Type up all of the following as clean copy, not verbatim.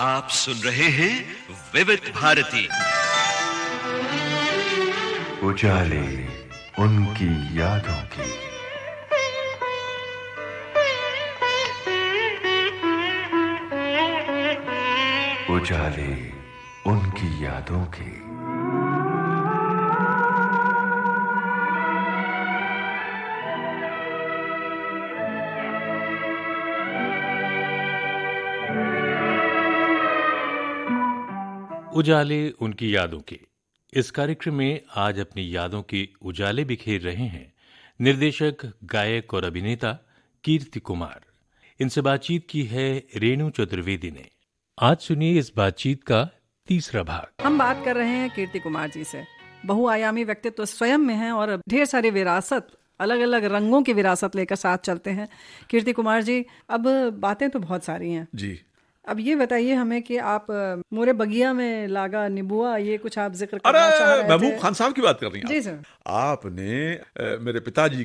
आप सुन रहे हैं विविध भारती। उजाले उनकी यादों की। उजाले उनकी यादों की। उजाले उनकी यादों के इस कार्यक्रम में आज अपनी यादों के उजाले बिखेर रहे हैं निर्देशक, गायक और अभिनेता कीर्ति कुमार। इनसे बातचीत की है रेणु चतुर्वेदी ने। आज सुनिए इस बातचीत का तीसरा भाग। हम बात कर रहे हैं कीर्ति कुमार जी से। बहुआयामी व्यक्तित्व स्वयं में है और ढेर सारी विरासत, अलग अलग रंगों की विरासत लेकर साथ चलते हैं कीर्ति कुमार जी। अब बातें तो बहुत सारी हैं जी। अब ये बताइए हमें कि आप मोरे बगिया में लागा नीबुआ, ये कुछ आप जिक्र करना चाह रहे थे। महबूब खान साहब की बात कर रही हैं जी सर। आपने मेरे पिताजी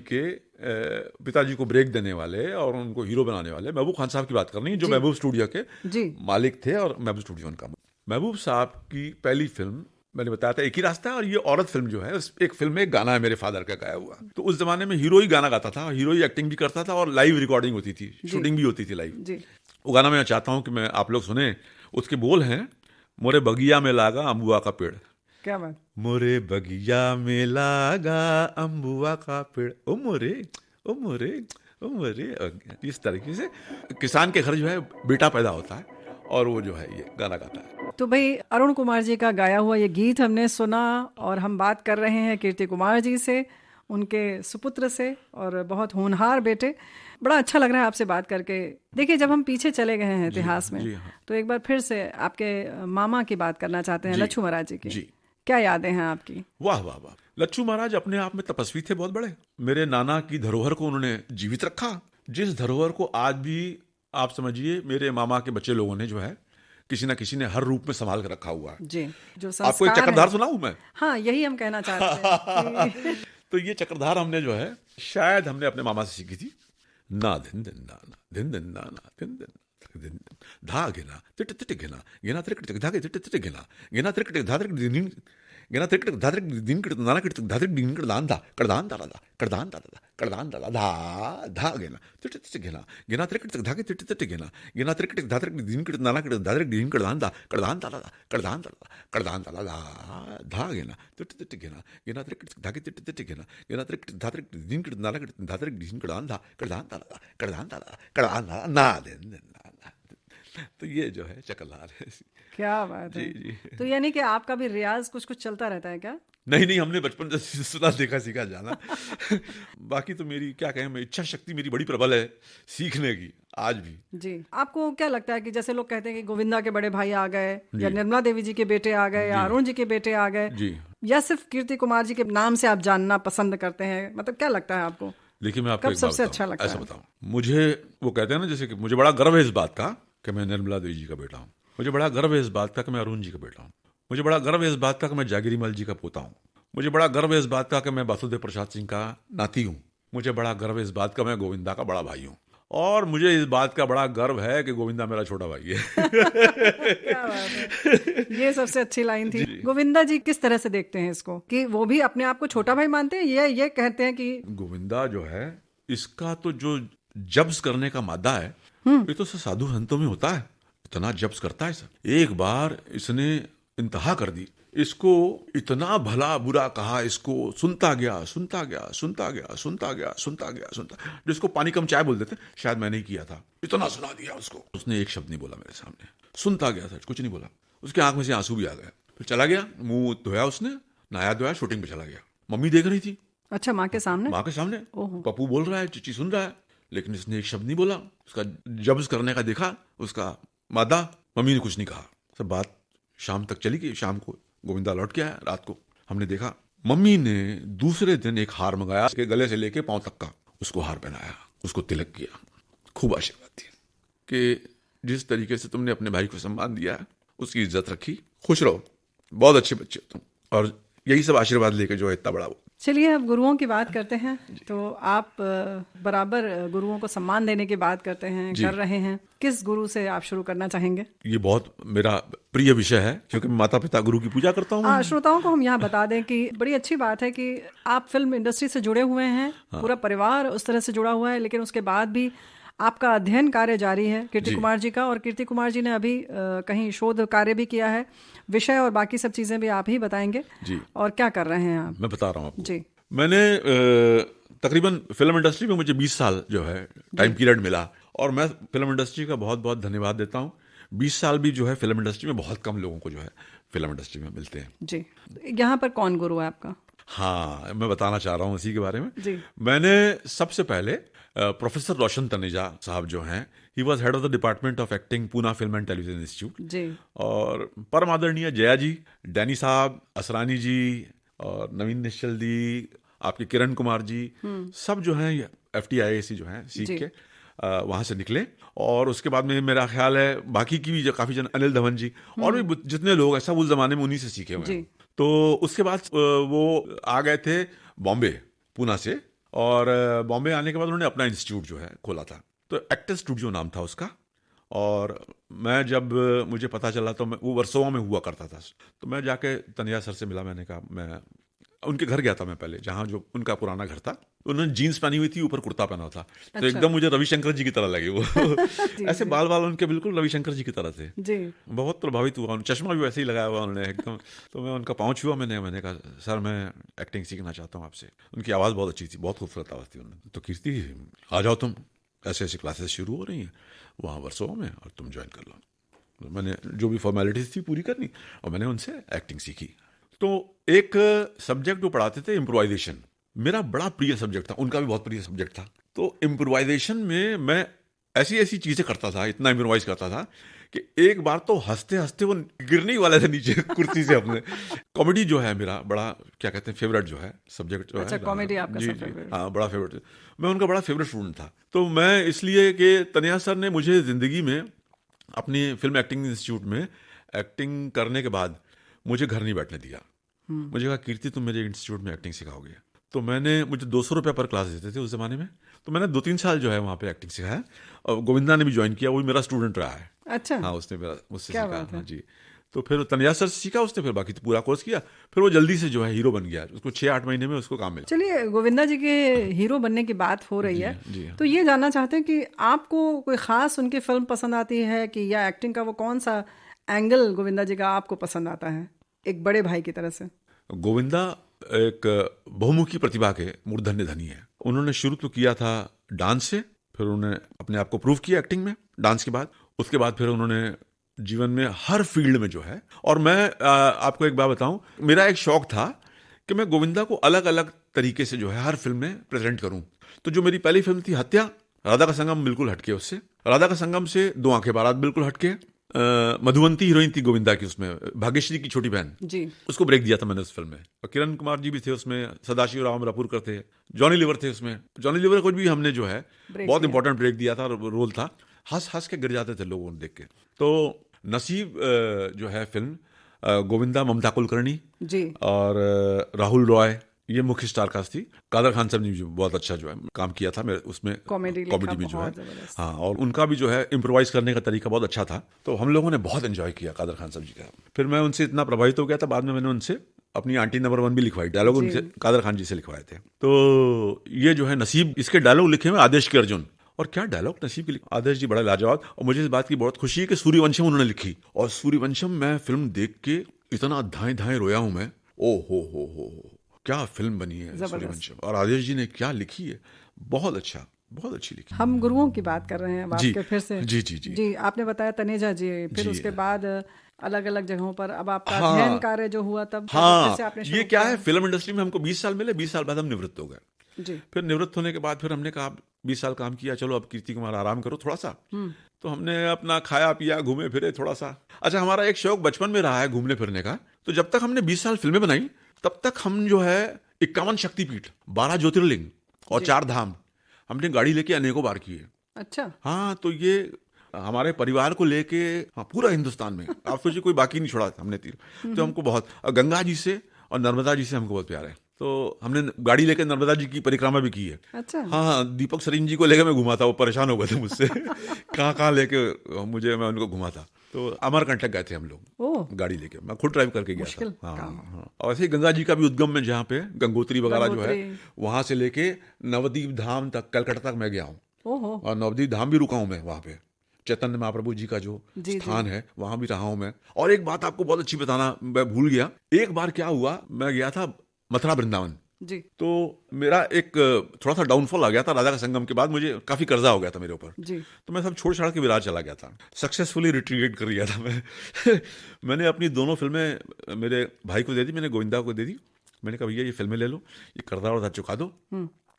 को ब्रेक देने वाले और उनको हीरो बनाने वाले महबूब खान साहब की बात कर रही हैं, जो महबूब स्टूडियो के मालिक थे और महबूब स्टूडियो उनका। महबूब साहब की पहली फिल्म मैंने बताया था एक ही रास्ता है, और ये औरत फिल्म जो है एक फिल्म में एक गाना है मेरे फादर का गाया हुआ। तो उस जमाने में हीरो ही गाना गाता था, हीरो ही एक्टिंग भी करता था और लाइव रिकॉर्डिंग होती थी, शूटिंग भी होती थी लाइव। वो गाना मैं चाहता हूं कि मैं आप लोग सुने। उसके बोल हैं, मोरे बगिया में लागा अम्बुआ का पेड़। क्या बात। मोरे बगिया में लागा अम्बुआ का पेड़, ओ मोरे ओ मोरे ओ मोरे। इस तरीके से किसान के घर जो है बेटा पैदा होता है और वो जो है ये गाना गाता है। तो भाई अरुण कुमार जी का गाया हुआ ये गीत हमने सुना और हम बात कर रहे हैं कीर्ति कुमार जी से, उनके सुपुत्र से और बहुत होनहार बेटे। बड़ा अच्छा लग रहा है आपसे बात करके। देखिए, जब हम पीछे चले गए हैं इतिहास में, हाँ। तो एक बार फिर से आपके मामा की बात करना चाहते हैं, लच्छू महाराज जी की। क्या यादें हैं आपकी? वाह वाह वाह। लच्छू महाराज अपने आप में तपस्वी थे, बहुत बड़े। मेरे नाना की धरोहर को उन्होंने जीवित रखा, जिस धरोहर को आज भी आप समझिए मेरे मामा के बच्चे लोगों ने जो है किसी ना किसी ने हर रूप में संभाल कर रखा हुआ है जी। जो आपको एक चक्रधार सुनाऊं मैं? हाँ, यही हम कहना चाहते हैं। तो ये चक्रधार हमने जो है शायद हमने अपने मामा से सीखी थी। ना धिन दिन ना ना धिन दिन ना ना धिन दिन धा गिना तिट तिट गिना गिना त्रिकट धागे तिट तिट गिना गिना त्रिकट धात्रिक दिन गिना त्रिकट धात्रिक दिन कट नाना कट धात्रिक दिन कड़दान दा कड़दान दा दा कड़दान दा दा कड़दान दा धा धा गिना तिट तिट गिना गिना त्रिकट धागे तिट तिट गिना गिना त्रिकट धात्रिक दिन कट नाना कट धात्रिक दिन कड़दान दा कड़दान दा दा कड़दान दा दा कड़दान दा दा धा गिना तिट तिट गिना गिना त्रिकट धागे तिट तिट गिना गिना त्रिकट धात्रिक दिन कट नाना कट धात्रिक दिन कड़दान दा कड़दान दा दा कड़दान दा दा कड़दान दा ना दिन ना। तो ये जो है चक्रधार है। क्या बात है। जी। तो यानी कि आपका भी रियाज कुछ कुछ चलता रहता है क्या? नहीं, हमने बचपन से सुना देखा सीखा जाना। बाकी तो मेरी क्या कहें, मैं इच्छा शक्ति मेरी बड़ी प्रबल है सीखने की आज भी। जी। आपको क्या लगता है कि जैसे लोग कहते हैं कि गोविंदा के बड़े भाई आ गए, या निर्मला देवी जी के बेटे आ गए, या अरुण जी के बेटे आ गए, या सिर्फ कीर्ति कुमार जी के नाम से आप जानना पसंद करते हैं? मतलब क्या लगता है आपको? देखिए, मैं आपको कब सबसे अच्छा लगता है? ऐसा बताऊं, मुझे वो कहते हैं ना, जैसे कि मुझे बड़ा गर्व है इस बात का कि मैं निर्मला देवी जी का बेटा हूँ। मुझे बड़ा गर्व है इस बात का कि मैं अरुण जी का बेटा हूँ। मुझे बड़ा गर्व है इस बात का कि मैं जागीरी मल जी का पोता हूँ। मुझे बड़ा गर्व है इस बात का कि मैं वासुदेव प्रसाद सिंह का नाती हूँ। मुझे बड़ा गर्व है इस बात का मैं गोविंदा का बड़ा भाई हूँ। और मुझे इस बात का बड़ा गर्व है कि गोविंदा मेरा छोटा भाई है। क्या बात है। ये सबसे अच्छी लाइन थी। गोविंदा जी किस तरह से देखते हैं इसको, कि वो भी अपने आप को छोटा भाई मानते हैं, ये कहते हैं कि गोविंदा जो है इसका तो जो जब्स करने का मादा है ये तो साधु संतों में होता है। इतना जब्स करता है सर। एक बार इसने इंतहा कर दी, इसको इतना भला बुरा कहा, इसको सुनता गया सुनता गया सुनता गया सुनता गया सुनता गया सुनता, जिसको पानी कम चाय बोल देते, शायद मैंने ही किया था। इतना सुना दिया उसको, उसने एक शब्द नहीं बोला मेरे सामने, सुनता गया सर, कुछ नहीं बोला। उसके आंख में से आंसू भी आ गए। फिर चला गया, मुंह धोया उसने, नहाया धोया, शूटिंग पे चला गया। मम्मी देख रही थी। अच्छा, माँ के सामने? माँ के सामने। पप्पू बोल रहा है, चिची सुन रहा है, लेकिन इसने एक शब्द नहीं बोला। उसका जब्स करने का देखा उसका मादा। मम्मी ने कुछ नहीं कहा। सब बात शाम तक चली गई। शाम को गोविंदा लौट के आया। रात को हमने देखा मम्मी ने दूसरे दिन एक हार मंगाया, उसके गले से लेके पांव तक का, उसको हार पहनाया, उसको तिलक किया, खूब आशीर्वाद दिया कि जिस तरीके से तुमने अपने भाई को सम्मान दिया, उसकी इज्जत रखी, खुश रहो, बहुत अच्छे बच्चे हो तुम। और यही सब आशीर्वाद लेके जो है इतना बड़ा चलिए अब गुरुओं की बात करते हैं। तो आप बराबर गुरुओं को सम्मान देने की बात करते हैं, कर रहे हैं। किस गुरु से आप शुरू करना चाहेंगे? ये बहुत मेरा प्रिय विषय है क्योंकि मैं माता पिता गुरु की पूजा करता हूँ। श्रोताओं को हम यहाँ बता दें कि बड़ी अच्छी बात है कि आप फिल्म इंडस्ट्री से जुड़े हुए हैं, पूरा परिवार उस तरह से जुड़ा हुआ है, लेकिन उसके बाद भी आपका अध्ययन कार्य जारी है कीर्ति कुमार जी का। और कीर्ति कुमार जी ने अभी कहीं शोध कार्य भी किया है, विषय और बाकी सब चीजें भी आप ही बताएंगे जी। और क्या कर रहे हैं आप? मैं बता रहा हूँ आपको जी। मैंने तकरीबन फिल्म इंडस्ट्री में मुझे 20 साल जो है टाइम पीरियड मिला और मैं फिल्म इंडस्ट्री का बहुत बहुत धन्यवाद देता हूँ। 20 साल भी जो है फिल्म इंडस्ट्री में बहुत कम लोगों को जो है फिल्म इंडस्ट्री में मिलते हैं। जी। यहाँ पर कौन गुरु है आपका? हाँ, मैं बताना चाह रहा हूँ इसी के बारे में। जी। मैंने सबसे पहले प्रोफेसर रोशन तनेजा साहब जो हैं, he was head of the department of acting, Poona film and television institute ji. और परम आदरणीय जया जी, डैनी साहब, असरानी जी और नवीन निश्चल दी, आपके किरण कुमार जी, सब जो हैं FTIAC जो हैं सीख के वहाँ से निकले। और उसके बाद में मेरा ख्याल है बाकी की भी जो काफ़ी जन, अनिल धवन जी और भी जितने लोग हैं सब उस जमाने में उन्हीं से सीखे हुए हैं। तो उसके बाद वो आ गए थे बॉम्बे, पूना से, और बॉम्बे आने के बाद उन्होंने अपना इंस्टीट्यूट जो है खोला था, तो एक्टर स्टूडियो नाम था उसका। और मैं जब मुझे पता चला तो मैं वो वर्सोवा में हुआ करता था, तो मैं जाके तनिया सर से मिला। मैंने कहा, मैं उनके घर गया था मैं पहले, जहाँ जो उनका पुराना घर था। उन्होंने जीन्स पहनी हुई थी, ऊपर कुर्ता पहना था। अच्छा। तो एकदम मुझे रविशंकर जी की तरह लगे वो ऐसे बाल उनके बिल्कुल रविशंकर जी की तरह थे जी। बहुत प्रभावित हुआ। चश्मा भी वैसे ही लगाया हुआ उन्होंने एकदम। तो मैं उनका पाँव छुआ, मैंने कहा सर मैं एक्टिंग सीखना चाहता हूँ आपसे। उनकी आवाज़ बहुत अच्छी थी, बहुत खूबसूरत आवाज़ थी उन्होंने। तो कीर्ति आ जाओ, तुम ऐसे ऐसे क्लासेस शुरू हो रही हैं वहाँ वर्सोवा में और तुम ज्वाइन कर लो। तो मैंने जो भी फॉर्मेलिटीज थी पूरी करनी और मैंने उनसे एक्टिंग सीखी। तो एक सब्जेक्ट वो पढ़ाते थे इम्प्रोवाइजेशन, मेरा बड़ा प्रिय सब्जेक्ट था, उनका भी बहुत प्रिय सब्जेक्ट था। तो इम्प्रोवाइजेशन में मैं ऐसी ऐसी चीज़ें करता था, इतना इम्प्रोवाइज करता था कि एक बार तो हंसते हंसते वो गिरने ही वाले थे नीचे कुर्सी से अपने। कॉमेडी जो है मेरा बड़ा, क्या कहते हैं, फेवरेट जो है सब्जेक्ट जो है। कॉमेडी आपका जी जी, हाँ, बड़ा फेवरेट। मैं उनका बड़ा फेवरेट स्टूडेंट था। तो मैं इसलिए कि तनिया सर ने मुझे ज़िंदगी में अपनी फिल्म एक्टिंग इंस्टीट्यूट में एक्टिंग करने के बाद मुझे घर नहीं बैठने दिया। मुझे कहा, कीर्ति तुम मेरे इंस्टीट्यूट में एक्टिंग सिखाओगे। तो मुझे 200 रुपये पर क्लास देते थे उस ज़माने में। तो मैंने 2-3 साल जो है वहाँ पे एक्टिंग सिखाया और गोविंदा ने भी ज्वाइन किया, वो भी मेरा स्टूडेंट रहा है। अच्छा। हाँ, उसने मुझसे सीखा। हाँ जी। तो फिर तनिया सर से सीखा उसने, फिर बाकी तो पूरा कोर्स किया। फिर वो जल्दी से जो है हीरो बन गया, उसको 6-8 महीने में उसको काम मिला। चलिए, गोविंदा जी के हीरो बनने की बात हो रही है, तो ये जानना चाहते हैं कि आपको कोई खास उनकी फिल्म पसंद आती है कि या एक्टिंग का वो कौन सा एंगल गोविंदा जी का आपको पसंद आता है एक बड़े भाई की तरह से? गोविंदा एक बहुमुखी प्रतिभा के मूर्धन्य धनी है। उन्होंने शुरू तो किया था डांस से, फिर उन्होंने अपने आप को प्रूव किया एक्टिंग में डांस के बाद। उसके बाद फिर उन्होंने जीवन में हर फील्ड में जो है, और मैं आपको एक बात बताऊं, मेरा एक शौक था कि मैं गोविंदा को अलग अलग तरीके से जो है हर फिल्म में प्रेजेंट करूं। तो जो मेरी पहली फिल्म थी हत्या, राधा का संगम बिल्कुल हटके उससे, राधा का संगम से दो आंखें बारात बिल्कुल हटके, मधुवंती हीरोइन थी गोविंदा की, उसमें भाग्यश्री की छोटी बहन जी, उसको ब्रेक दिया था मैंने उस फिल्म में। और किरण कुमार जी भी थे उसमें, सदाशिव राम रापुरकर थे, जॉनी लीवर थे उसमें। जॉनी लीवर को भी हमने जो है बहुत इंपॉर्टेंट ब्रेक दिया था, रोल था। हंस हंस के गिर जाते थे लोगों को देख के। तो नसीब जो है फिल्म गोविंदा, ममता कुलकर्णी जी और राहुल रॉय, ये मुख्य स्टार कास्ट थी। कादर खान साहब ने भी बहुत अच्छा जो है काम किया था मेरे उसमें, कॉमेडी भी जो है। हाँ, और उनका भी जो है इम्प्रोवाइज करने का तरीका बहुत अच्छा था। तो हम लोगों ने बहुत एंजॉय किया कादर खान साहब जी का। फिर मैं उनसे इतना प्रभावित हो गया था, बाद में मैंने उनसे अपनी आंटी नंबर 1 भी लिखवाई, डायलॉग उनसे कादर खान जी से लिखवाए थे। तो ये जो है नसीब, इसके डायलॉग लिखे हुए आदेश के अर्जुन, और क्या डायलॉग नसीब के लिखे, आदेश जी बड़ा लाजवाब। और मुझे इस बात की बहुत खुशी है कि सूर्यवंशम उन्होंने लिखी, और सूर्यवंशम मैं फिल्म देख के इतना धाएं धाएं रोया हूं मैं। ओ हो, क्या फिल्म बनी है सूर्यवंशम, और आदेश जी ने क्या लिखी है, बहुत अच्छा, बहुत अच्छी लिखी। हम गुरुओं की बात कर रहे हैं आपके फिर से। जी जी जी जी, आपने बताया तनेजा जी, फिर उसके बाद अलग अलग जगहों पर अब आपका अध्ययन कार्य जो हुआ तब। हाँ, ये क्या है, फिल्म इंडस्ट्री में हमको 20 साल मिले, 20 साल बाद हम निवृत्त हो गए जी। फिर निवृत्त होने के बाद फिर हमने कहा 20 साल काम किया, चलो अब कीर्ति कुमार आराम करो थोड़ा सा। तो हमने अपना खाया पिया, घूमे फिरे थोड़ा सा। अच्छा, हमारा एक शौक बचपन में रहा है घूमने फिरने का। तो जब तक हमने 20 साल फिल्में बनाई, तब तक हम जो है 51 शक्तिपीठ, 12 ज्योतिर्लिंग और 4 धाम हमने गाड़ी लेके अनेकों बार किए। अच्छा। हाँ, तो ये हमारे परिवार को लेके, हाँ, पूरा हिंदुस्तान में आप सोचिए कोई बाकी नहीं छोड़ा हमने तीर। तो हमको बहुत, गंगा जी से और नर्मदा जी से हमको बहुत प्यार है। तो हमने गाड़ी लेकर नर्मदा जी की परिक्रमा भी की है। अच्छा। हाँ, दीपक सरीन जी को लेकर मैं घुमा था, वो परेशान हो गए थे मुझसे कहाँ लेके मैं उनको घुमा था। तो अमरकंटक गए थे हम लोग ओह, गाड़ी लेके, मैं खुद ड्राइव करके गया मुश्किल था। हाँ, काम। हाँ। और ऐसे ही गंगा जी का भी उद्गम में जहाँ पे गंगोत्री वगैरह जो है, गंगोत्री। वहां से लेके नवद्वीप धाम तक, कलकत्ता तक मैं गया हूँ। ओहो, और नवद्वीप धाम भी रुका हूँ मैं, वहां पे चैतन्य महाप्रभु जी का जो जी, स्थान है वहां भी रहा हूं मैं। और एक बात आपको बहुत अच्छी बताना मैं भूल गया, एक बार क्या हुआ, मैं गया था मथुरा वृंदावन, जी तो मेरा एक थोड़ा सा डाउनफॉल आ गया था राधा का संगम के बाद, मुझे काफी कर्जा हो गया था मेरे ऊपर। जी। तो मैं सब छोड़ छाड़ के विरार चला गया था, सक्सेसफुली रिट्रीट कर लिया था मैं मैंने अपनी दोनों फिल्में मेरे भाई को दे दी, मैंने गोविंदा को दे दी। मैंने कहा भैया ये फिल्में ले लो, ये कर्जा वर्जा चुका दो,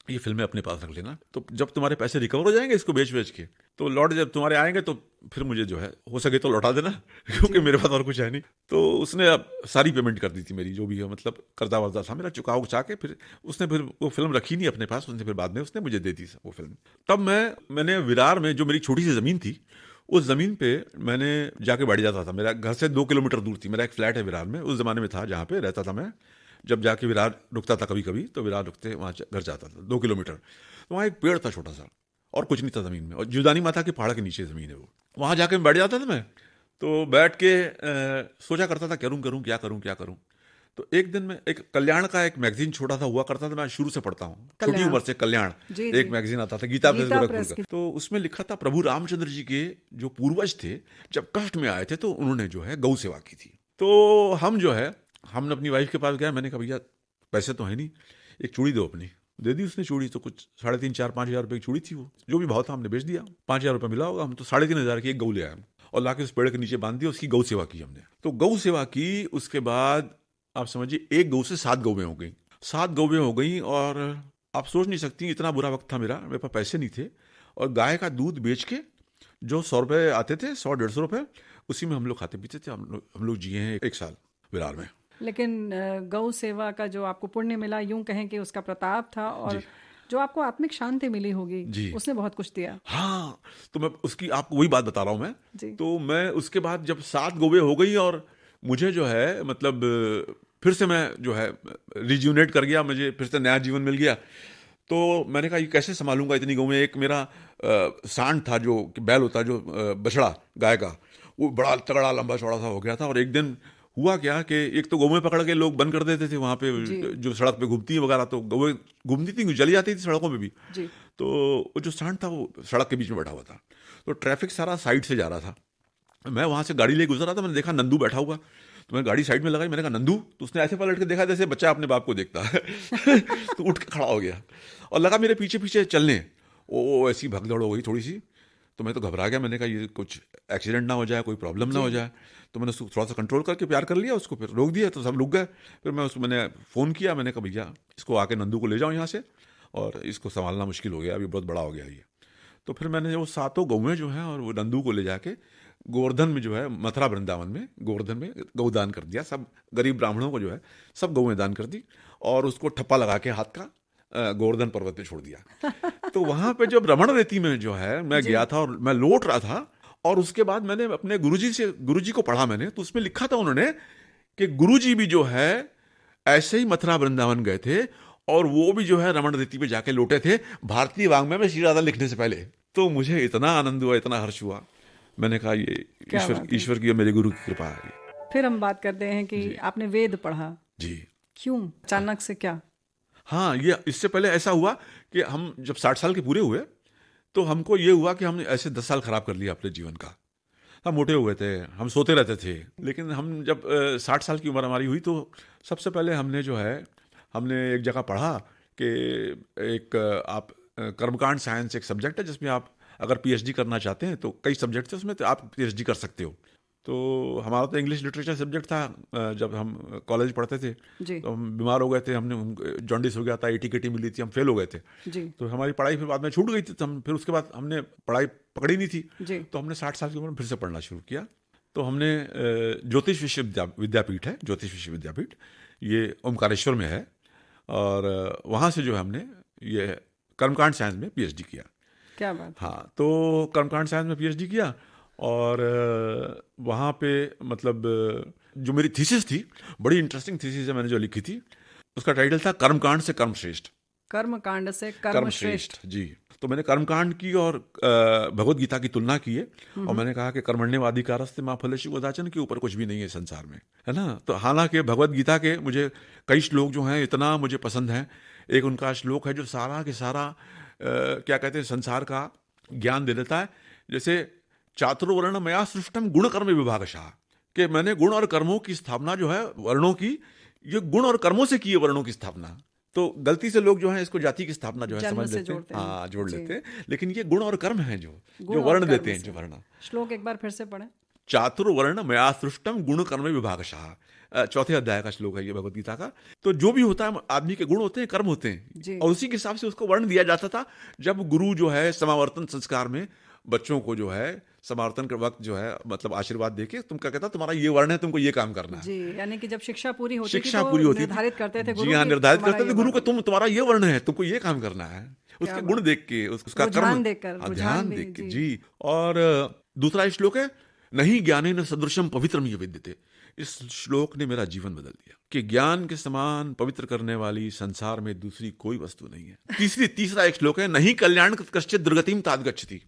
ये फिल्में अपने पास रख लेना, तो जब तुम्हारे पैसे रिकवर हो जाएंगे इसको बेच बेच के, तो लौट जब तुम्हारे आएंगे तो फिर मुझे जो है हो सके तो लौटा देना क्योंकि मेरे पास और कुछ है नहीं। तो उसने अब सारी पेमेंट कर दी थी मेरी, जो भी है, मतलब कर्जा वर्जा था मेरा चुका उचा के। फिर उसने फिर वो फिल्म रखी नहीं अपने पास, उसने फिर बाद में उसने मुझे दे दी वो फिल्म। तब मैंने विरार में जो मेरी छोटी सी ज़मीन थी, उस ज़मीन पे मैंने जाके बैठ जाता था। मेरा घर से 2 किलोमीटर दूर थी, मेरा एक फ्लैट है विरार में, उस ज़माने में था जहाँ पे रहता था मैं। जब जाके विरार रुकता था कभी कभी, तो विरार रुकते वहाँ घर जाता था 2 किलोमीटर। तो वहाँ एक पेड़ था छोटा सा, और कुछ नहीं था ज़मीन में, और जीवदानी माता के पहाड़ के नीचे ज़मीन है वो। वहाँ जाके बैठ जाता था मैं, तो बैठ के सोचा करता था क्या करूँ। तो एक दिन में एक कल्याण का एक मैगजीन छोटा सा हुआ करता था, मैं शुरू से पढ़ता हूँ, छोटी उम्र से। कल्याण जी, एक जी। मैगजीन आता था, गीता प्रेस गोरखपुर प्रेस का। की। तो उसमें लिखा था प्रभु रामचंद्र जी के जो पूर्वज थे, जब कष्ट में आए थे तो उन्होंने जो है गौ सेवा की थी। तो हमने अपनी वाइफ के पास गया, मैंने कहा भैया पैसे तो है नहीं, एक चूड़ी दो अपनी। दे दी उसने चूड़ी, तो कुछ 3,500 4,000 5 हज़ार रुपये की चूड़ी थी, वो जो भी भाव था हमने बेच दिया। 5,000 रुपये मिला होगा, हम तो 3,500 की एक गऊ ले आए और लाके उस पेड़ के नीचे बांध दिया, उसकी गौ सेवा की हमने। तो गौ सेवा की, उसके बाद आप समझिए एक गऊ से 7 गौवें हो गई, 7 गौवें हो गई। और आप सोच नहीं सकती इतना बुरा वक्त था मेरे पास पैसे नहीं थे। और गाय का दूध बेच के जो 100 रुपये आते थे, 100-150 रुपये, उसी में हम लोग खाते पीते थे। हम लोग जिए हैं 1 साल विरार में। लेकिन गौ सेवा का जो आपको पुण्य मिला, यूं कहें कि उसका प्रताप था, और जो आपको आत्मिक शांति मिली होगी, उसने बहुत कुछ दिया। हाँ, तो मैं उसकी आपको वही बात बता रहा हूँ मैं जी। तो मैं उसके बाद जब 7 गौवें हो गई और मुझे जो है मतलब फिर से मैं जो है रिज्यूनेट कर गया, मुझे फिर से नया जीवन मिल गया। तो मैंने कहा ये कैसे संभालूंगा इतनी गौवें। एक मेरा सांड था, जो बैल होता, जो बछड़ा गाय का, वो बड़ा तगड़ा लंबा चौड़ा सा हो गया था। और एक दिन हुआ क्या कि एक तो गौवें पकड़ के लोग बंद कर देते थे वहाँ पे, जो सड़क पे घूमती है वगैरह, तो गौवें घूमती थी, जली जाती थी सड़कों पे भी। जी। तो वो जो सांड था वो सड़क के बीच में बैठा हुआ था, तो ट्रैफिक सारा साइड से जा रहा था। मैं वहाँ से गाड़ी ले गुजर रहा था, मैंने देखा नंदू बैठा हुआ, तो मैंने गाड़ी साइड में लगाई, मैंने कहा नंदू। तो उसने ऐसे पलट के देखा जैसे बच्चा अपने बाप को देखता है तो उठ के खड़ा हो गया और लगा मेरे पीछे पीछे चलने। वो ऐसी भगदड़ हो गई थोड़ी सी, तो मैं तो घबरा गया। मैंने कहा ये कुछ एक्सीडेंट ना हो जाए, कोई प्रॉब्लम ना हो जाए। तो मैंने उसको थोड़ा सा कंट्रोल करके प्यार कर लिया, उसको फिर रोक दिया, तो सब रुक गए। फिर मैंने फ़ोन किया, मैंने कहा भैया इसको आके नंदू को ले जाओ यहाँ से, और इसको संभालना मुश्किल हो गया, अभी बहुत बड़ा हो गया ये। तो फिर मैंने वो 7 गौवें जो हैं और वो नंदू को ले जाके गोवर्धन में, जो है मथुरा वृंदावन में गोवर्धन में गौदान कर दिया। सब गरीब ब्राह्मणों को जो है सब गौवें दान कर दी, और उसको ठप्पा लगा के हाथ का गोवर्धन पर्वत पे छोड़ दिया। तो वहां पे जब रमण रेती में जो है मैं गया था और मैं लौट रहा था, और उसके बाद मैंने अपने गुरुजी को पढ़ा मैंने, तो उसमें लिखा था उन्होंने कि गुरुजी भी जो है ऐसे ही मथुरा वृंदावन गए थे, और वो भी जो है रमण रेती पे जाके लौटे थे भारतीय वाङ्मय में श्री राधा लिखने से पहले। तो मुझे इतना आनंद हुआ, इतना हर्ष हुआ। मैंने कहा ये ईश्वर की, मेरे गुरु की कृपा है। फिर हम बात करते हैं कि आपने वेद पढ़ा जी। क्यों, अचानक से क्या? हाँ, ये इससे पहले ऐसा हुआ कि हम जब 60 साल के पूरे हुए, तो हमको ये हुआ कि हमने ऐसे 10 साल खराब कर लिया अपने जीवन का। हम मोटे हुए थे, हम सोते रहते थे, लेकिन हम जब 60 साल की उम्र हमारी हुई, तो सबसे पहले हमने एक जगह पढ़ा कि एक आप कर्मकांड साइंस एक सब्जेक्ट है, जिसमें आप अगर पीएचडी करना चाहते हैं तो कई सब्जेक्ट थे उसमें, तो आप पीएचडी कर सकते हो। तो हमारा तो इंग्लिश लिटरेचर सब्जेक्ट था, जब हम कॉलेज पढ़ते थे। तो हम बीमार हो गए थे, हमने जॉन्डिस हो गया था, एटी मिली थी, हम फेल हो गए थे। तो हमारी पढ़ाई फिर बाद में छूट गई थी, तो हम फिर उसके बाद हमने पढ़ाई पकड़ी नहीं थी। तो हमने 60 साल की उम्र में फिर से पढ़ना शुरू किया। तो हमने ज्योतिष विद्यापीठ है, ज्योतिष विश्वविद्यापीठ, ये ओमकारेश्वर में है, और वहाँ से जो है हमने ये कर्मकांड साइंस में पीएचडी किया। क्या बात। हाँ, तो कर्मकांड साइंस में पीएचडी किया, और वहाँ पे मतलब जो मेरी थीसिस थी, बड़ी इंटरेस्टिंग थीसिस है, मैंने जो लिखी थी, उसका टाइटल था कर्मकांड से कर्मश्रेष्ठ। कर्म कांड से कर्म श्रेष्ठ। जी। तो मैंने कर्मकांड की और भगवत गीता की तुलना की है, और मैंने कहा कि कर्मण्येवाधिकारस्ते मा फलेषु कदाचन, के ऊपर कुछ भी नहीं है संसार में, है ना। तो हालांकि भगवत गीता के मुझे कई श्लोक जो हैं इतना मुझे पसंद हैं। एक उनका श्लोक है जो सारा के सारा क्या कहते हैं संसार का ज्ञान दे देता है। जैसे चातुर्वर्ण मया सृष्टम गुण कर्म विभागशः, कि मैंने गुण और कर्मों की स्थापना जो है वर्णों की, ये गुण और कर्मों से की है वर्णों की स्थापना। तो गलती से लोग जो है इसको जाति की स्थापना जो है समझ लेते हैं, हाँ जोड़ लेते हैं, लेकिन ये गुण और कर्म है जो वर्ण देते हैं, जो वर्ण। श्लोक एक बार फिर से पढ़ें। चातुर्वर्ण मया सृष्टम गुण कर्म विभागशः, चौथे अध्याय का श्लोक है ये भगवत गीता का। तो जो भी होता है आदमी के गुण होते हैं, कर्म होते हैं, और उसी के हिसाब से उसको वर्ण दिया जाता था। जब गुरु जो है समावर्तन संस्कार में बच्चों को जो है समावर्तन के वक्त जो है मतलब आशीर्वाद देके तुम क्या कहता, तुम्हारा ये वर्ण है, तुमको ये काम करना है। जी, यानी कि जब शिक्षा पूरी होती शिक्षा थी पूरी तो होती निर्धारित करते थे गुरु, जी हाँ, निर्धारित करते थे गुरु को, तुम्हारा ये वर्ण है, तुमको ये काम करना है, उसके गुण देख के, उसका कर्म ध्यान देख के। जी। और दूसरा श्लोक है, नहीं ज्ञानेन सदृशम पवित्रम ये विद्यते। इस श्लोक ने मेरा जीवन बदल दिया कि ज्ञान के समान पवित्र करने वाली संसार में दूसरी कोई वस्तु नहीं है। तीसरा एक श्लोक है, नहीं कल्याण कश्चित् दुर्गतिम तात गच्छति।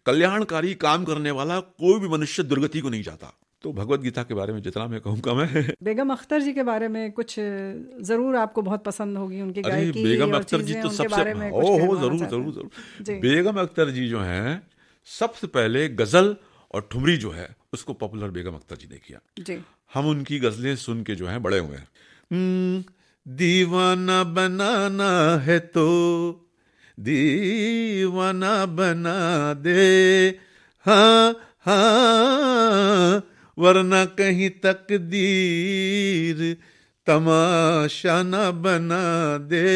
कल्याणकारी काम करने वाला कोई भी मनुष्य दुर्गति को नहीं जाता। तो भगवत गीता के बारे में जितना मैं कहूँगा मैं। बेगम अख्तर जी के बारे में कुछ जरूर आपको बहुत पसंद होगी, उनकी गायकी। बेगम अख्तर जी तो सबसे जरूर। बेगम अख्तर जी जो है सबसे पहले गजल और ठुमरी जो है उसको पॉपुलर बेगम अख्तर जी ने किया जी। हम उनकी गजलें सुन के जो है बड़े हुए हैं। दीवाना बनाना है तो दीवाना बना दे, हाँ हाँ, वरना कहीं तकदीर तमाशा न बना दे।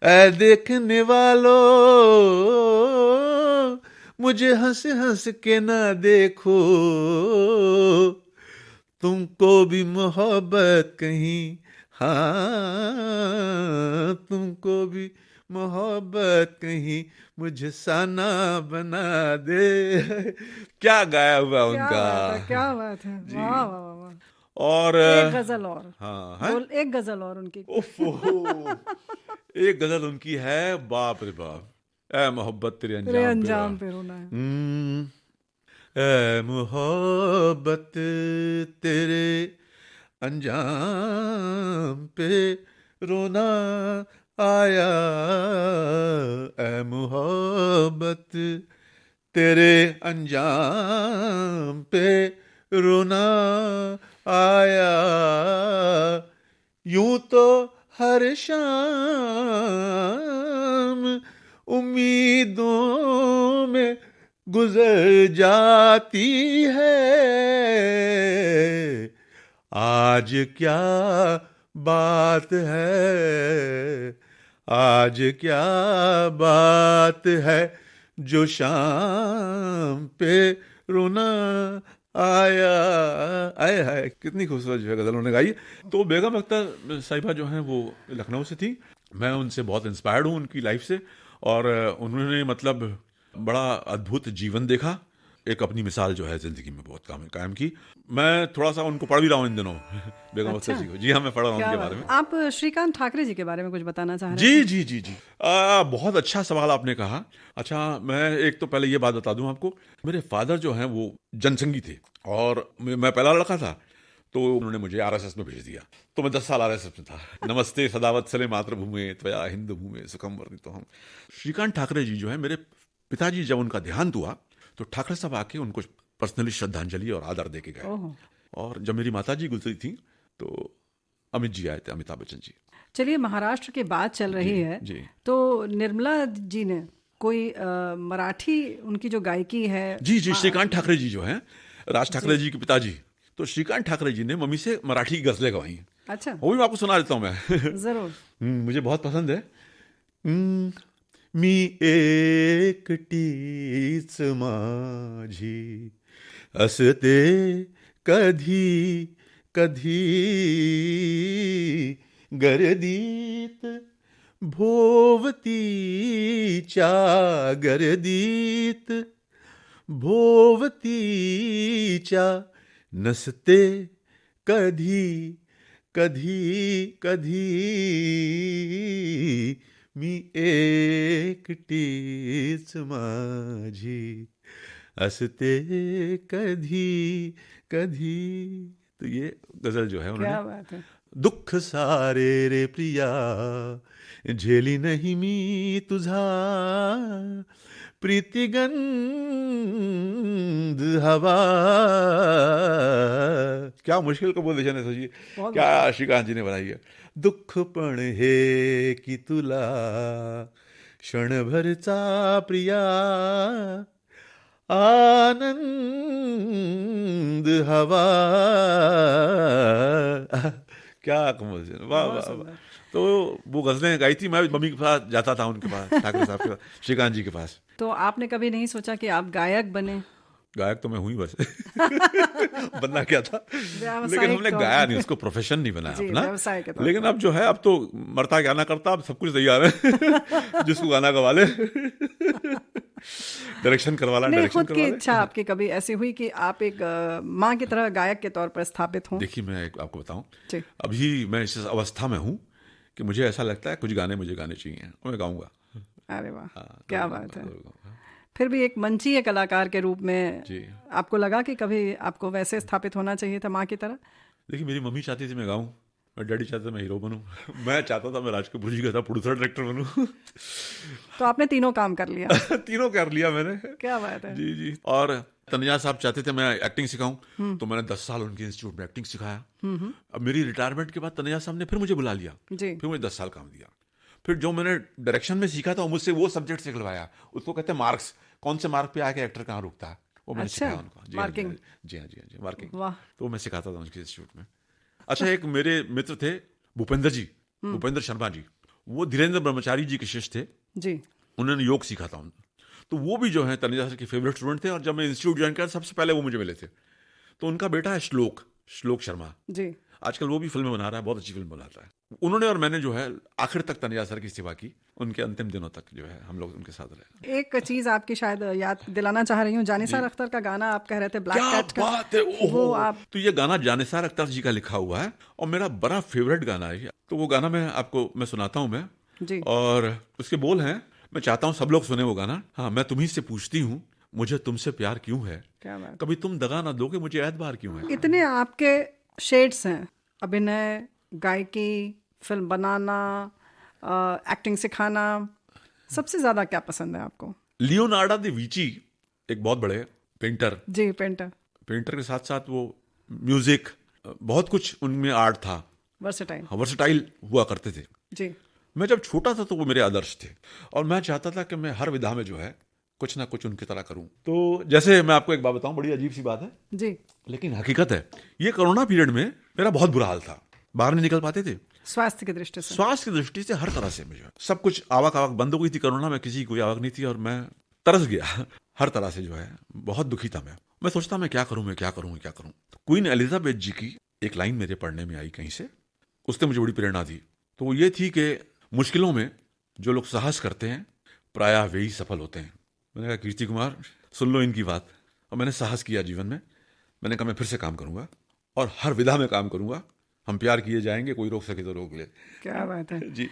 ऐ देखने वालों मुझे हंस हंस के ना देखो, तुमको भी मोहब्बत कहीं, हाँ तुमको भी मोहब्बत कहीं मुझे साना बना दे। क्या गाया हुआ उनका, क्या बात है, वाह वाह वाह। और एक गजल और, हाँ है? एक गजल और उनकी। एक गजल उनकी है, बाप रे बाप, ऐ मोहब्बत तेरे अंजाम पे रोना है। ऐ मोहब्बत तेरे अंजाम पे रोना आया, ऐ मोहब्बत तेरे अंजाम पे रोना आया। यूं तो हर शाम उम्मीदों में गुजर जाती है, आज क्या बात है, आज क्या बात है जो शाम पे रोना आया। आए हाय, कितनी खूबसूरत जो है गजल उन्होंने गाई। तो बेगम अख्तर साहिबा जो हैं वो लखनऊ से थी। मैं उनसे बहुत इंस्पायर्ड हूँ उनकी लाइफ से, और उन्होंने मतलब बड़ा अद्भुत जीवन देखा, एक अपनी मिसाल जो है जिंदगी में बहुत कायम की। मैं थोड़ा सा उनको पढ़ भी रहा हूँ इन दिनों, बेगम अख्तर जी को। जी हाँ, मैं पढ़ रहा हूँ उनके बारे में। आप श्रीकांत ठाकरे जी के बारे में कुछ बताना चाह रहे जी हैं? जी जी जी बहुत अच्छा सवाल आपने कहा। अच्छा, मैं एक तो पहले ये बात बता दूं आपको, मेरे फादर जो हैं वो जनसंघी थे, और मैं पहला लड़का था, तो उन्होंने मुझे आरएसएस में भेज दिया। तो मैं 10 साल आरएसएस में था। नमस्ते सदावत्सले मातृभूमि त्वया हिंदू भूमि सुखम वर्धितो हम। श्रीकांत ठाकरे जी जो है, मेरे पिताजी जब उनका देहांत हुआ तो ठाकरे साहब आके उनको पर्सनली श्रद्धांजलि और आदर दे के गए। और जब मेरी माता जी गुजरी थी तो अमित जी आए थे, अमिताभ बच्चन जी। चलिए, महाराष्ट्र की बात चल रही है जी। तो निर्मला जी ने कोई मराठी उनकी जो गायकी है। जी जी, श्रीकांत ठाकरे जी जो हैं, राज ठाकरे जी के पिताजी, तो श्रीकांत ठाकरे जी ने मम्मी से मराठी की गजलें गवाई। अच्छा, वो भी मैं आपको सुना देता हूँ मैं। जरूर। मुझे बहुत पसंद है। मी एकटीच माझी असते कधी कधी गर्दीत, भोवतीच्या गर्दीत, भोवतीच्या नसते कधी कधी मी एकटीच माझी असते कधी कधी। तो ये गजल जो है क्या उन्होंने, बात है। दुःख सारे रे प्रिया झेली नहीं मी तुझा, प्रीतिगंध हवा। क्या मुश्किल कंपोजिशन है सोचिए, बहुत क्या श्रीकांत जी ने बनाई है। दुःख पण हे की तुला क्षणभरचा प्रिया, आनंद हवा। क्या कंपोजिशन, वाह बहुत वाह वाह। सुंदर। तो वो गजलें गाई थी, मैं मम्मी के पास जाता था, उनके पास, ठाकरे साहब के पास, श्रीकांत जी के पास। तो आपने कभी नहीं सोचा कि आप गायक बने? गायक तो मैं हुई बस बनना क्या था, व्यावसायिक लेकिन हमने तौर गाया पे। नहीं, उसको प्रोफेशन नहीं बनाया जी, अपना। व्यवसाय के तौर लेकिन अब जो है, अब तो मरता गाना करता, अब सब कुछ तैयार है जिसको गाना गवा ले डायरेक्शन करवा ला, नहीं, डायरेक्शन खुद की करवा ले। इच्छा आपकी कभी ऐसी हुई कि आप एक माँ की तरह गायक के तौर पर स्थापित हों? देखिए, मैं एक आपको बताऊं, जी। अभी मैं इस अवस्था में हूं कि मुझे ऐसा लगता है कुछ गाने मुझे गाने चाहिए और मैं गाऊंगा। अरे वाह, हाँ, क्या जरूर बात है। गाऊंगा, जरूर गाऊंगा। फिर भी एक मंचीय कलाकार के रूप में जी। आपको लगा कि कभी आपको वैसे स्थापित होना चाहिए था माँ की तरह? देखिए, मेरी मम्मी चाहती थी मैं गाऊं, मेरे डैडी चाहते थे मैं हीरो बनूं, मैं चाहता था मैं राज कपूर जी का था प्रोड्यूसर डायरेक्टर बनूं तो आपने तीनों काम कर लिया। तीनों कर लिया मैंने। क्या बात है। जी जी। और तन्या साहब चाहते थे मैं एक्टिंग सिखाऊं, तो मैंने 10 साल उनके इंस्टीट्यूट में एक्टिंग सिखाया। अब मेरी रिटायरमेंट के बाद तन्या साहब ने फिर मुझे बुला लिया, जी। फिर मुझे 10 साल काम दिया। फिर जो मैंने डायरेक्शन में सीखा था मुझसे वो सब्जेक्ट सिखलवाया, उसको कहते हैं मार्क्स, कौन से मार्क पे आके एक्टर कहाँ रुकता है, वो मैंने अच्छा, सिखाया उनको। जी हाँ, मार्किंग। जी हाँ, जी हाँ, जी मार्किंग। वाह। तो मैं सिखाता था उनके इंस्टीट्यूट में। अच्छा, एक मेरे मित्र थे भूपेंद्र जी, भूपेंद्र शर्मा जी, वो धीरेन्द्र ब्रह्मचारी जी के शिष्य थे, जी। उन्होंने योग सीखा था उनको। तो वो भी जो है तन्या सर के फेवरेट स्टूडेंट थे, और जब मैं इंस्टीट्यूट ज्वाइन किया सबसे पहले वो मुझे मिले थे। तो उनका बेटा है श्लोक शर्मा, जी। आजकल वो भी फिल्में बना रहा है, बहुत अच्छी फिल्म बनाता है। उन्होंने और मैंने जो है आखिर तक तन्या सर की सेवा की, उनके अंतिम दिनों तक जो है हम लोग उनके साथ रहे। एक चीज आपकी शायद याद दिलाना चाह रही हूँ, जानिसार अख्तर का गाना आप कह रहे थे ब्लैक क्या कैट का, बात है, ओहो। वो आप तो ये गाना जानिसार अख्तर जी का लिखा हुआ है और मेरा बड़ा फेवरेट गाना है। तो वो गाना मैं सुनाता हूँ मैं, जी। और उसके बोल हैं, मैं चाहता हूँ सब लोग सुने वो गाना। हाँ, मैं तुम्ही से पूछती हूँ मुझे तुमसे प्यार क्यों है, क्या बात। कभी तुम दगा ना दोगे मुझे एतबार क्यों है। इतने आपके शेड्स हैं, अभिनय, गायकी, फिल्म बनाना, एक्टिंग सिखाना, सबसे ज्यादा क्या पसंद है आपको? लियोनार्डो दा विंची एक बहुत बड़े पेंटर, जी, पेंटर। पेंटर के साथ साथ वो म्यूजिक, बहुत कुछ उनमें आर्ट था, वर्सेटाइल। वर्सटाइल हुआ करते थे। जी। मैं जब छोटा था तो वो मेरे आदर्श थे, और मैं चाहता था कि मैं हर विधा में जो है कुछ ना कुछ उनकी तरह करूं। तो जैसे मैं आपको एक बात बताऊं, बड़ी अजीब सी बात है जी। लेकिन हकीकत है, ये कोरोना पीरियड में मेरा बहुत बुरा हाल था, बाहर नहीं निकल पाते थे। स्वास्थ्य की दृष्टि से। स्वास्थ्य की दृष्टि से हर तरह से मुझे सब कुछ, आवक बंद हो गई थी कोरोना में, किसी की कोई आवक नहीं थी, और मैं तरस गया हर तरह से जो है, बहुत दुखी था मैं सोचता मैं क्या करूं, मैं क्या करूं, मैं क्या करूं। तो क्वीन एलिजाबेथ जी की एक लाइन मेरे पढ़ने में आई कहीं से, उसने मुझे बड़ी प्रेरणा दी। तो वो ये थी कि मुश्किलों में जो लोग साहस करते हैं प्रायः वे ही सफल होते हैं। मैंने कहा कीर्ति कुमार सुन लो इनकी बात, और मैंने साहस किया जीवन में। मैंने कहा मैं फिर से काम करूंगा और हर विधा में काम करूंगा, हम प्यार किए जाएंगे, कोई रोक सके तो रोक ले। क्या बात है जी।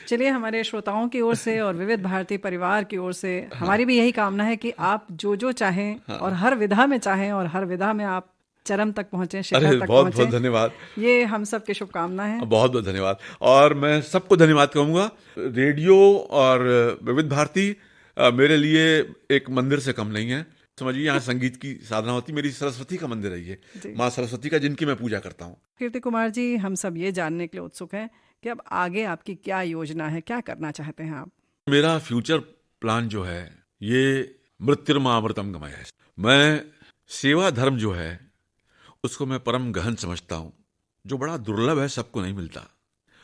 चलिए, हमारे श्रोताओं की ओर से और विविध भारती परिवार की ओर से हमारी भी यही कामना है कि आप जो चाहें और हर विधा में चाहें और हर विधा में आप चरम तक पहुंचे, शिखर अरे तक बहुत पहुंचे। बहुत धन्यवाद, ये हम सब की शुभकामनाएं हैं। बहुत बहुत धन्यवाद। और मैं सबको धन्यवाद कहूंगा, रेडियो और विविध भारती मेरे लिए एक मंदिर से कम नहीं है। समझिए, यहाँ संगीत की साधना होती, मेरी सरस्वती का मंदिर है ये, माँ सरस्वती का, जिनकी मैं पूजा करता हूँ। कीर्ति कुमार जी, हम सब ये जानने के लिए उत्सुक हैं कि अब आगे आपकी क्या योजना है, क्या करना चाहते हैं आप? मेरा फ्यूचर प्लान जो है ये मृत्युर्मामृतम गमय है। मैं सेवा धर्म जो है उसको मैं परम गहन समझता हूँ, जो बड़ा दुर्लभ है, सबको नहीं मिलता।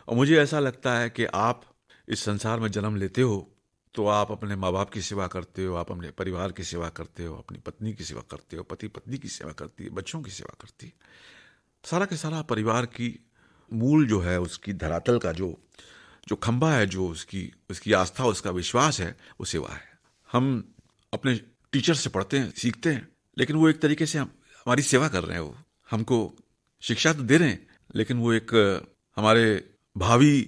और मुझे ऐसा लगता है कि आप इस संसार में जन्म लेते हो तो आप अपने माँ बाप की सेवा करते हो, आप अपने परिवार की सेवा करते हो, अपनी पत्नी की सेवा करते हो, पति पत्नी की सेवा करती है, बच्चों की सेवा करती है, सारा के सारा परिवार की मूल जो है, उसकी धरातल का जो खंभा है, जो उसकी आस्था, उसका विश्वास है, वो सेवा है। हम अपने टीचर से पढ़ते हैं, सीखते हैं, लेकिन वो एक तरीके से हमारी सेवा कर रहे हैं, वो हमको शिक्षा तो दे रहे हैं, लेकिन वो एक हमारे भावी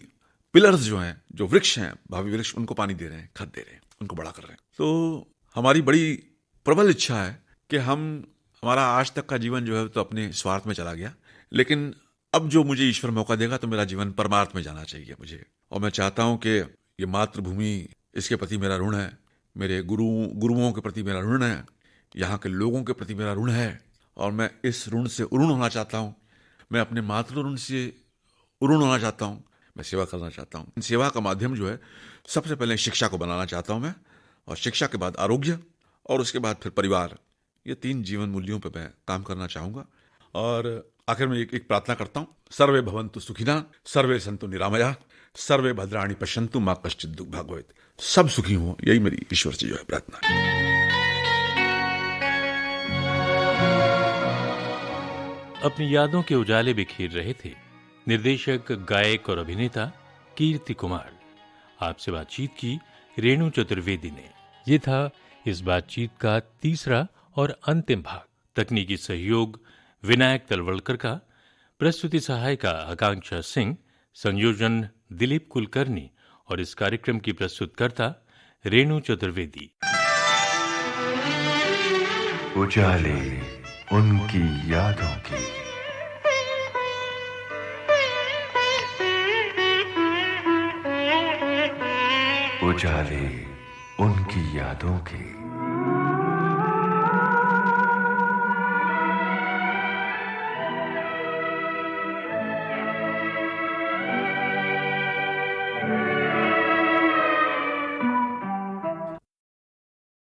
पिलर्स जो हैं, जो वृक्ष हैं, भावी वृक्ष, उनको पानी दे रहे हैं, खाद दे रहे हैं, उनको बड़ा कर रहे हैं। तो हमारी बड़ी प्रबल इच्छा है कि हमारा आज तक का जीवन जो है तो अपने स्वार्थ में चला गया, लेकिन अब जो मुझे ईश्वर मौका देगा तो मेरा जीवन परमार्थ में जाना चाहिए मुझे। और मैं चाहता हूं कि ये मातृभूमि, इसके प्रति मेरा ऋण है, मेरे गुरुओं के प्रति मेरा ऋण है, यहाँ के लोगों के प्रति मेरा ऋण है, और मैं इस ऋण से उऋण होना चाहता हूँ। मैं अपने मातृ ऋण से उऋण होना चाहता हूँ, मैं सेवा करना चाहता हूँ। सेवा का माध्यम जो है, सबसे पहले शिक्षा को बनाना चाहता हूँ मैं, और शिक्षा के बाद आरोग्य, और उसके बाद फिर परिवार। ये 3 जीवन मूल्यों पर मैं काम करना चाहूँगा। और आखिर में एक प्रार्थना करता हूँ, सर्वे भवन्तु सुखिनः, सर्वे सन्तु निरामयाः, सर्वे भद्राणि पश्यन्तु मा कश्चित् दुःखभाग् भवेत्। सब सुखी हों, यही मेरी ईश्वर से जो है प्रार्थना है। अपनी यादों के उजाले बिखेर रहे थे निर्देशक, गायक और अभिनेता कीर्ति कुमार। आपसे बातचीत की रेणु चतुर्वेदी ने। ये था इस बातचीत का तीसरा और अंतिम भाग। तकनीकी सहयोग विनायक तलवलकर का, प्रस्तुति सहायिका आकांक्षा सिंह, संयोजन दिलीप कुलकर्णी और इस कार्यक्रम की प्रस्तुतकर्ता रेणु चतुर्वेदी। उजाले उनकी यादों की। उजाले उनकी यादों के।